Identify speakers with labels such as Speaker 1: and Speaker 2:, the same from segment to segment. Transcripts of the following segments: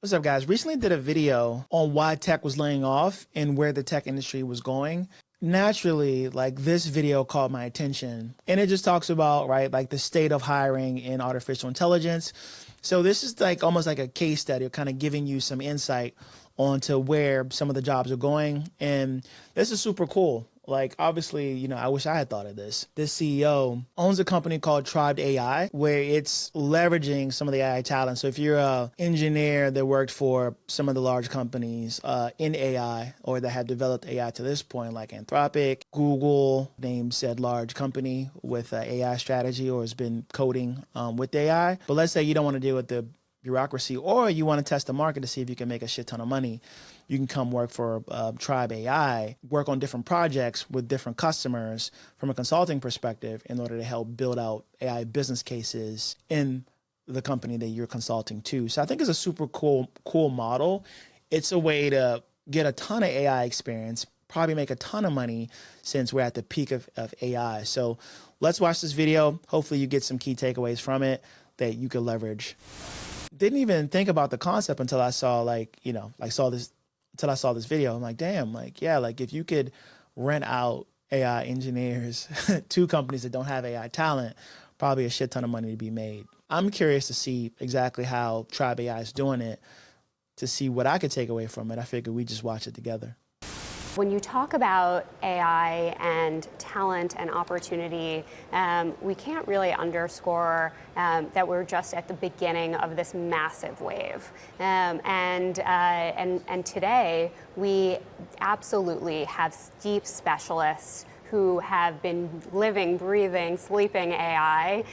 Speaker 1: What's up, guys? Recently did a video on why tech was laying off and where the tech industry was going. Naturally, like this video caught my attention, and it just talks about, right, like the state of hiring in artificial intelligence. So this is like almost like a case study, kind of giving you some insight onto where some of the jobs are going. And this is super cool. Like, obviously, I wish I had thought of this. This CEO owns a company called Tribe AI, where it's leveraging some of the AI talent. So if you're an engineer that worked for some of the large companies in AI, or that have developed AI to this point, like Anthropic, Google, name said large company with AI strategy or has been coding with AI. But let's say you don't want to deal with the bureaucracy, or you want to test the market to see if you can make a shit ton of money. You can come work for Tribe AI, work on different projects with different customers from a consulting perspective in order to help build out AI business cases in the company that you're consulting to. So I think it's a super cool model. It's a way to get a ton of AI experience, probably make a ton of money since we're at the peak of AI. So let's watch this video. Hopefully you get some key takeaways from it that you could leverage. Didn't even think about the concept until I saw until I saw this video. I'm like, damn, if you could rent out AI engineers to companies that don't have AI talent, probably a shit ton of money to be made. I'm curious to see exactly how Tribe AI is doing it, to see what I could take away from it. I figured we just watch it together.
Speaker 2: When you talk about AI and talent and opportunity, we can't really underscore that we're just at the beginning of this massive wave. And today, we absolutely have deep specialists who have been living, breathing, sleeping AI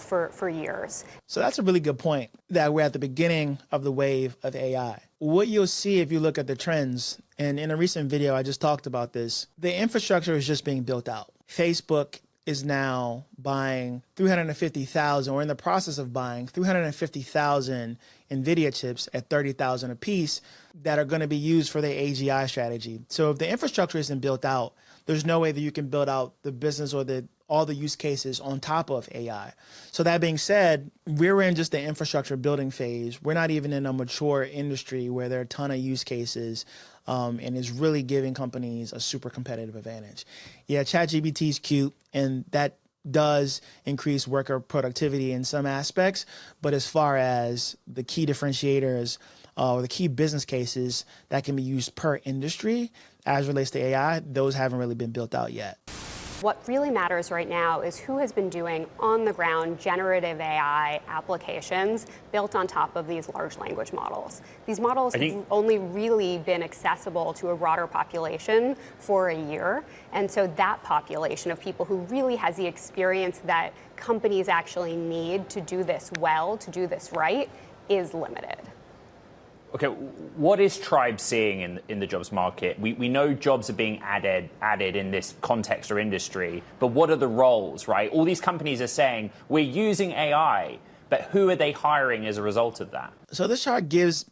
Speaker 2: for years.
Speaker 1: So that's a really good point, that we're at the beginning of the wave of AI. What you'll see if you look at the trends, and in a recent video I just talked about this, the infrastructure is just being built out. Facebook is now buying 350,000, or in the process of buying 350,000 NVIDIA chips at 30,000 a piece that are going to be used for their AGI strategy. So if the infrastructure isn't built out, there's no way that you can build out the business or all the use cases on top of AI. So that being said, we're in just the infrastructure building phase. We're not even in a mature industry where there are a ton of use cases, and is really giving companies a super competitive advantage. Yeah, ChatGPT is cute, and that does increase worker productivity in some aspects, but as far as the key differentiators or the key business cases that can be used per industry as relates to AI, those haven't really been built out yet.
Speaker 2: What really matters right now is who has been doing on-the-ground generative AI applications built on top of these large language models. These models have only really been accessible to a broader population for a year, and so that population of people who really has the experience that companies actually need to do this well, to do this right, is limited.
Speaker 3: Okay, what is Tribe seeing in the jobs market? We know jobs are being added in this context or industry, but what are the roles, right? All these companies are saying, we're using AI, but who are they hiring as a result of that?
Speaker 1: So this chart gives,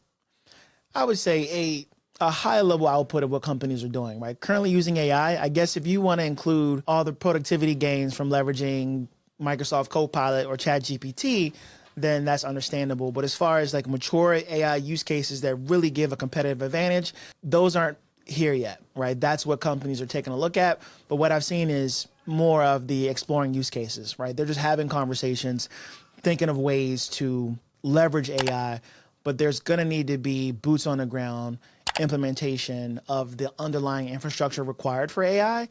Speaker 1: I would say, a high level output of what companies are doing, right? Currently using AI, I guess if you want to include all the productivity gains from leveraging Microsoft Copilot or ChatGPT, then that's understandable. But as far as like mature AI use cases that really give a competitive advantage, those aren't here yet, right? That's what companies are taking a look at. But what I've seen is more of the exploring use cases, right? They're just having conversations, thinking of ways to leverage AI, but there's gonna need to be boots on the ground implementation of the underlying infrastructure required for AI.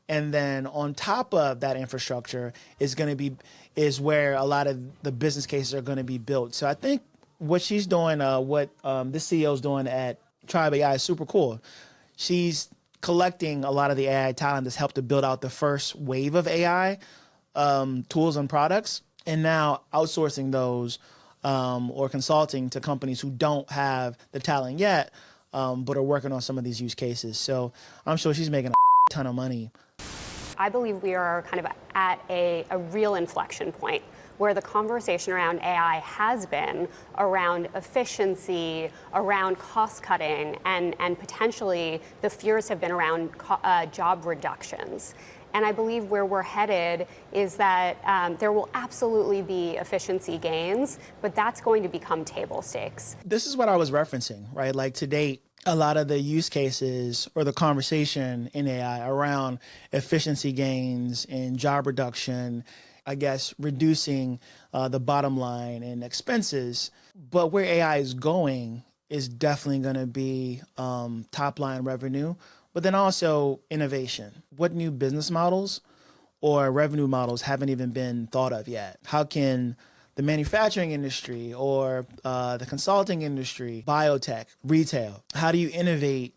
Speaker 1: And then on top of that infrastructure is where a lot of the business cases are going to be built. So I think what she's doing, this CEO is doing at Tribe AI is super cool. She's collecting a lot of the AI talent that's helped to build out the first wave of AI tools and products, and now outsourcing those or consulting to companies who don't have the talent yet, but are working on some of these use cases. So I'm sure she's making a ton of money.
Speaker 2: I believe we are kind of at a real inflection point where the conversation around AI has been around efficiency, around cost cutting, and potentially the fears have been around job reductions. And I believe where we're headed is that there will absolutely be efficiency gains, but that's going to become table stakes.
Speaker 1: This is what I was referencing, right? Like to date, a lot of the use cases or the conversation in AI around efficiency gains and job reduction, I guess, reducing the bottom line and expenses. But where AI is going is definitely going to be top line revenue, but then also innovation. What new business models or revenue models haven't even been thought of yet? How can the manufacturing industry or the consulting industry, biotech, retail, how do you innovate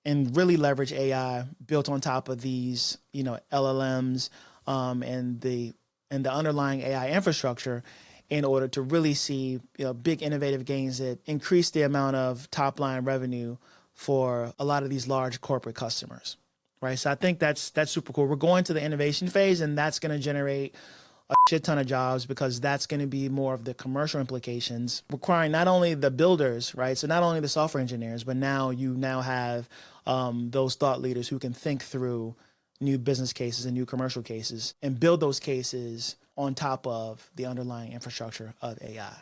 Speaker 1: and really leverage AI built on top of these, LLMs and the underlying AI infrastructure in order to really see big innovative gains that increase the amount of top line revenue for a lot of these large corporate customers, right? So I think that's super cool. We're going to the innovation phase, and that's going to generate a shit ton of jobs because that's going to be more of the commercial implications, requiring not only the builders, right? So not only the software engineers, but now you have those thought leaders who can think through new business cases and new commercial cases and build those cases on top of the underlying infrastructure of AI.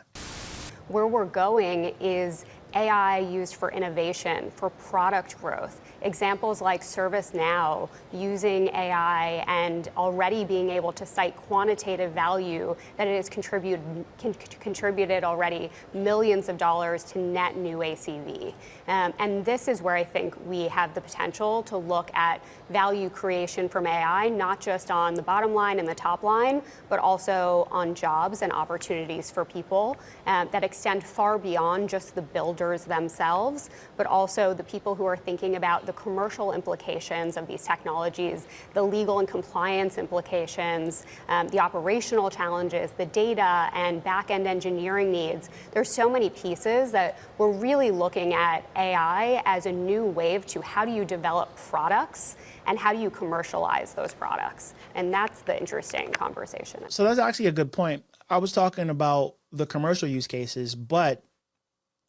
Speaker 2: Where we're going is AI used for innovation, for product growth. Examples like ServiceNow using AI and already being able to cite quantitative value that it has contributed already millions of dollars to net new ACV. And this is where I think we have the potential to look at value creation from AI, not just on the bottom line and the top line, but also on jobs and opportunities for people that extend far beyond just the builders themselves, but also the people who are thinking about the commercial implications of these technologies, the legal and compliance implications, the operational challenges, the data and back-end engineering needs. There's so many pieces that we're really looking at AI as a new wave to how do you develop products and how do you commercialize those products? And that's the interesting conversation.
Speaker 1: So that's actually a good point. I was talking about the commercial use cases, but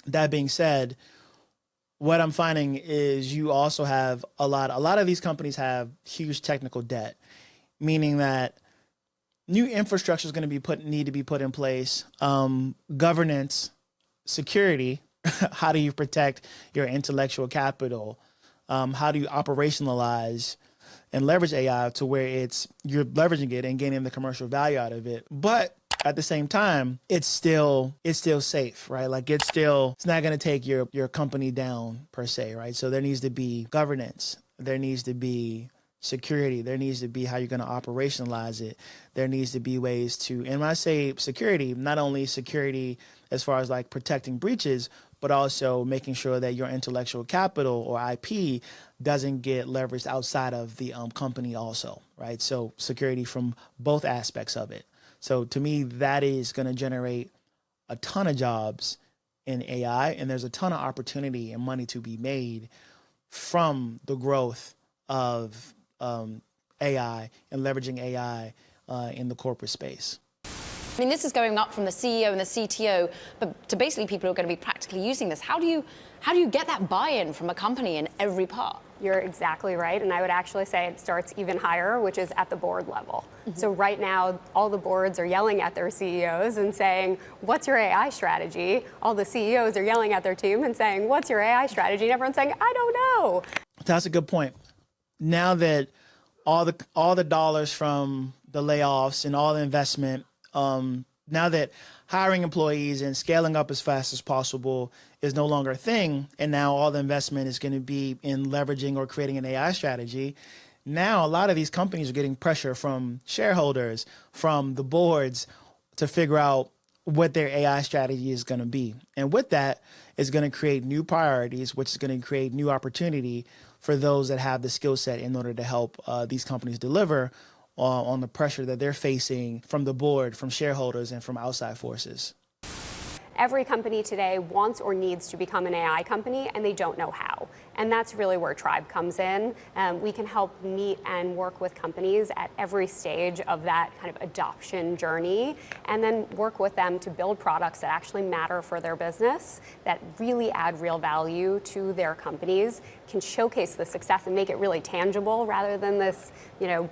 Speaker 1: that being said, what I'm finding is you also have a lot of these companies have huge technical debt, meaning that new infrastructure is going to need to be put in place. Governance, security, how do you protect your intellectual capital? How do you operationalize and leverage AI to where you're leveraging it and gaining the commercial value out of it? But at the same time, it's still safe, right? Like it's not going to take your company down per se, right? So there needs to be governance. There needs to be security. There needs to be how you're going to operationalize it. There needs to be ways to, and when I say security, not only security as far as like protecting breaches, but also making sure that your intellectual capital or IP doesn't get leveraged outside of the company also, right? So security from both aspects of it. So to me, that is going to generate a ton of jobs in AI, and there's a ton of opportunity and money to be made from the growth of AI and leveraging AI in the corporate space.
Speaker 4: I mean, this is going up from the CEO and the CTO, but to basically people who are going to be practically using this. How do you get that buy-in from a company in every part?
Speaker 2: You're exactly right, and I would actually say it starts even higher, which is at the board level. Mm-hmm. So right now, all the boards are yelling at their CEOs and saying, what's your AI strategy? All the CEOs are yelling at their team and saying, what's your AI strategy? And everyone's saying, I don't know.
Speaker 1: That's a good point. Now that all the dollars from the layoffs and all the investment, now that hiring employees and scaling up as fast as possible is no longer a thing, and now all the investment is going to be in leveraging or creating an AI strategy, now a lot of these companies are getting pressure from shareholders, from the boards to figure out what their AI strategy is going to be. And with that is going to create new priorities, which is going to create new opportunity for those that have the skill set in order to help these companies deliver on the pressure that they're facing from the board, from shareholders, and from outside forces.
Speaker 2: Every company today wants or needs to become an AI company, and they don't know how. And that's really where Tribe comes in. We can help meet and work with companies at every stage of that kind of adoption journey, and then work with them to build products that actually matter for their business, that really add real value to their companies, can showcase the success and make it really tangible rather than this,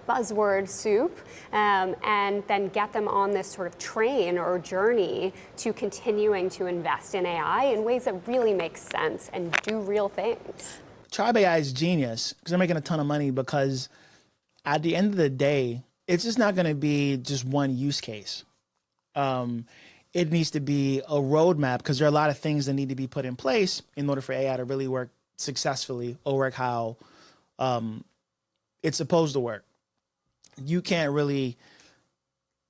Speaker 2: buzzword soup, and then get them on this sort of train or journey to continuing to invest in AI in ways that really make sense and do real things.
Speaker 1: Tribe AI is genius because they're making a ton of money, because at the end of the day, it's just not going to be just one use case. It needs to be a roadmap, because there are a lot of things that need to be put in place in order for AI to really work successfully or work how it's supposed to work. You can't really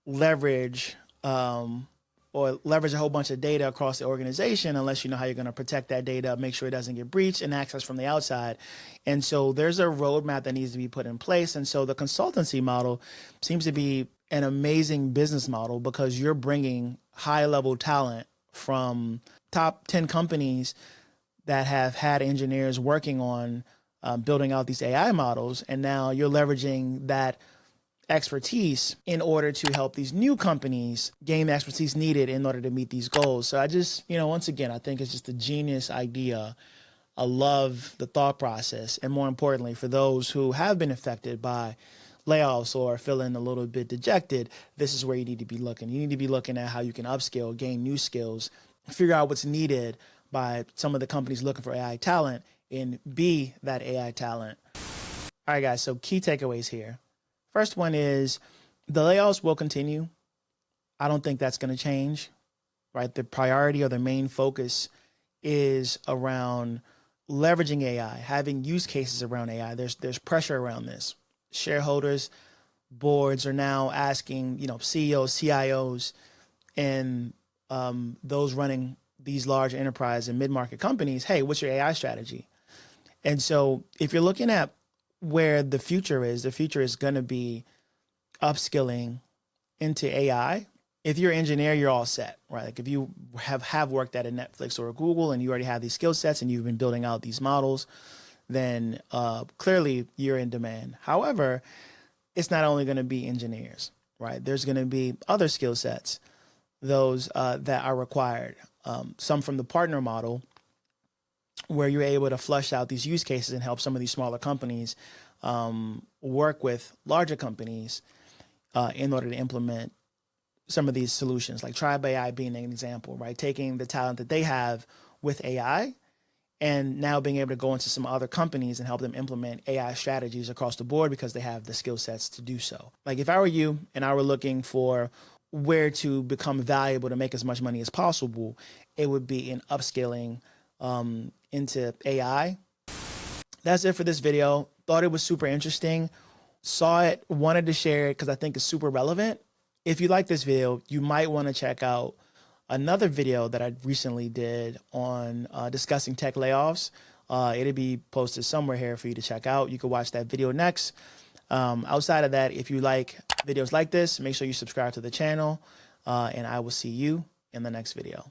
Speaker 1: leverage or leverage a whole bunch of data across the organization unless you know how you're going to protect that data, make sure it doesn't get breached and accessed from the outside. And so there's a roadmap that needs to be put in place. And so the consultancy model seems to be an amazing business model, because you're bringing high level talent from top 10 companies that have had engineers working on building out these AI models. And now you're leveraging that expertise in order to help these new companies gain the expertise needed in order to meet these goals. So I just, once again, I think it's just a genius idea. I love the thought process. And more importantly, for those who have been affected by layoffs or feeling a little bit dejected, this is where you need to be looking. You need to be looking at how you can upskill, gain new skills, figure out what's needed by some of the companies looking for AI talent, and be that AI talent. All right, guys, so key takeaways here. First one is the layoffs will continue. I don't think that's going to change, right? The priority or the main focus is around leveraging AI, having use cases around AI. There's pressure around this. Shareholders, boards are now asking, CEOs, CIOs, and those running these large enterprise and mid-market companies, hey, what's your AI strategy? And so if you're looking at where the future is going to be upskilling into AI. If you're an engineer, you're all set, right? Like if you have worked at a Netflix or a Google and you already have these skill sets and you've been building out these models, then clearly you're in demand. However, it's not only going to be engineers, right? There's going to be other skill sets, those that are required. Some from the partner model, where you're able to flush out these use cases and help some of these smaller companies work with larger companies in order to implement some of these solutions, like Tribe AI being an example, right? Taking the talent that they have with AI and now being able to go into some other companies and help them implement AI strategies across the board because they have the skill sets to do so. Like if I were you and I were looking for where to become valuable to make as much money as possible, it would be in upskilling into AI. That's it for this video. Thought it was super interesting. Saw it, wanted to share it because I think it's super relevant. If you like this video, you might want to check out another video that I recently did on discussing tech layoffs. It'll be posted somewhere here for you to check out. You can watch that video next. Outside of that, if you like videos like this, make sure you subscribe to the channel, and I will see you in the next video.